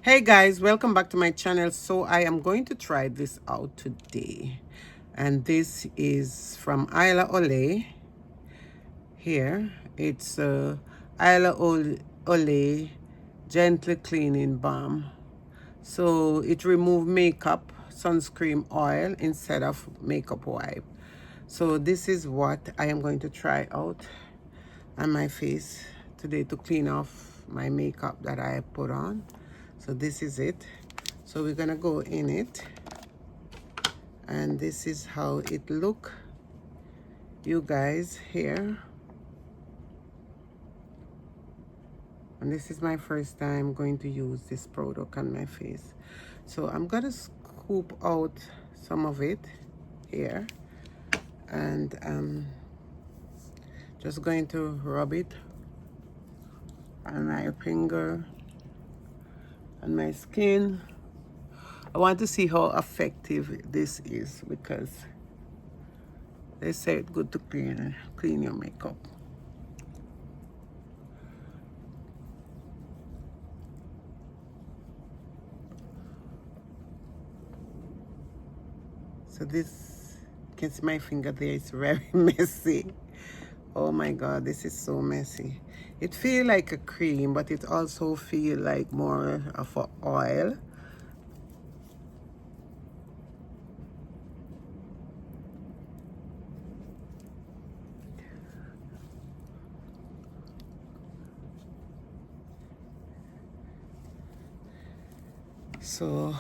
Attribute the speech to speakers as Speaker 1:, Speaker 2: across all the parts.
Speaker 1: Hey guys, welcome back to my channel. So I am going to try this out today, and this is from LIFESTYLOlay. Here it's LIFESTYLOlay gently cleaning balm. So it remove makeup sunscreen oil instead of makeup wipe. So this is what I am going to try out on my face today to clean off my makeup that I put on. So this is it. So we're gonna go in it, and this is how it look, you guys, here. And this is my first time going to use this product on my face. So I'm gonna scoop out some of it here, and just going to rub it on my finger and my skin. I want to see how effective this is, because they say it's good to clean your makeup. So this, you can see my finger there, it's very messy. Oh my God, this is so messy. It feels like a cream, but it also feels like more of an oil. So,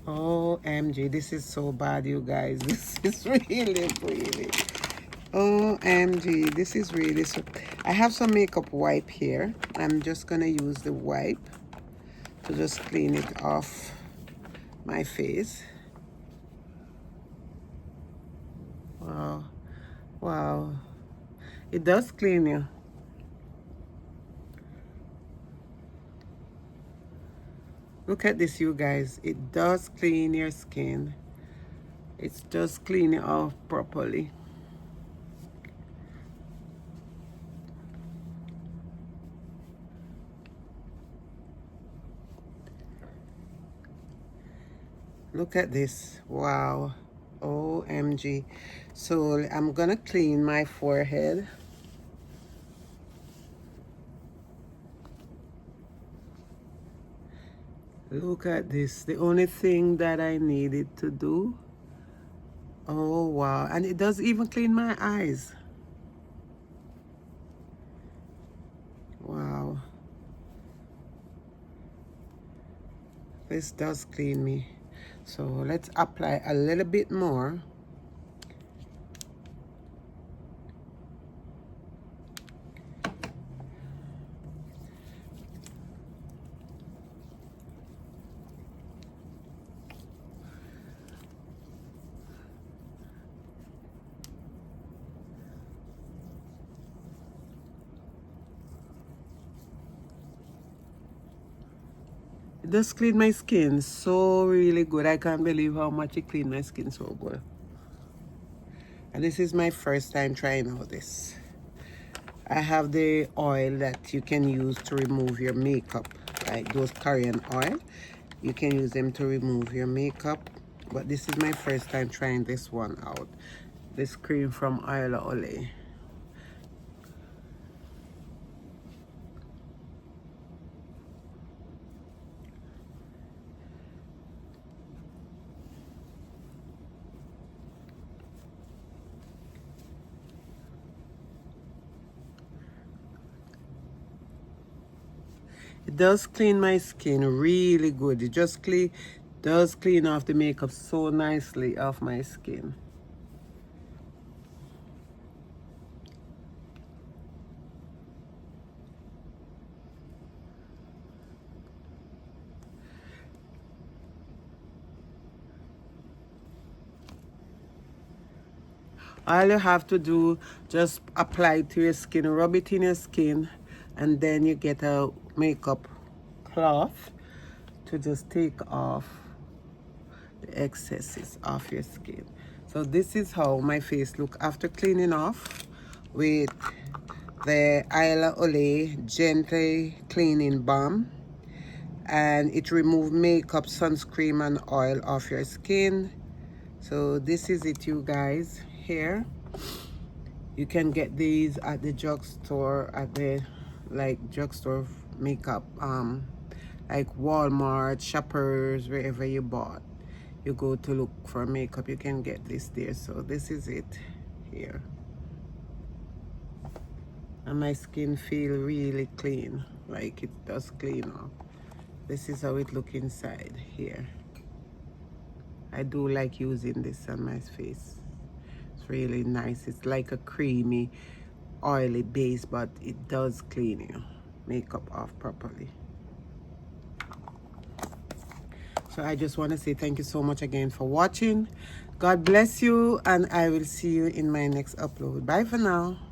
Speaker 1: OMG, this is so bad, you guys. This is really. OMG, this is really so. I have some makeup wipe here. I'm just gonna use the wipe to just clean it off my face. Wow, it does clean you. Look at this, you guys. It does clean your skin. It's just clean it off properly. Look at this. Wow. OMG. So I'm gonna clean my forehead. Look at this. The only thing that I needed to do. Oh wow. And it does even clean my eyes. Wow. This does clean me. So let's apply a little bit more. It does clean my skin so really good. I can't believe how much it cleaned my skin so good. And this is my first time trying out this. I have the oil that you can use to remove your makeup, like those Korean oil. You can use them to remove your makeup. But this is my first time trying this one out. This cream from LIFESTYLOlay. It does clean my skin really good. It just does clean off the makeup so nicely off my skin. All you have to do, just apply it to your skin, rub it in your skin, and then you get a makeup cloth to just take off the excesses off your skin. So this is how my face look after cleaning off with the LIFESTYLOlay Gently Cleaning Balm. and it remove makeup, sunscreen and oil off your skin. So this is it, you guys. Here you can get these at the drugstore, at the drugstore makeup, like Walmart, Shoppers, wherever you bought, you go to look for makeup, you can get this there. So this is it here, and my skin feel really clean, like it does clean up. This is how it look inside here. I do like using this on my face. It's really nice. It's like a creamy, oily base, but it does clean your makeup off properly. So I just want to say thank you so much again for watching. God bless you, and I will see you in my next upload. Bye for now.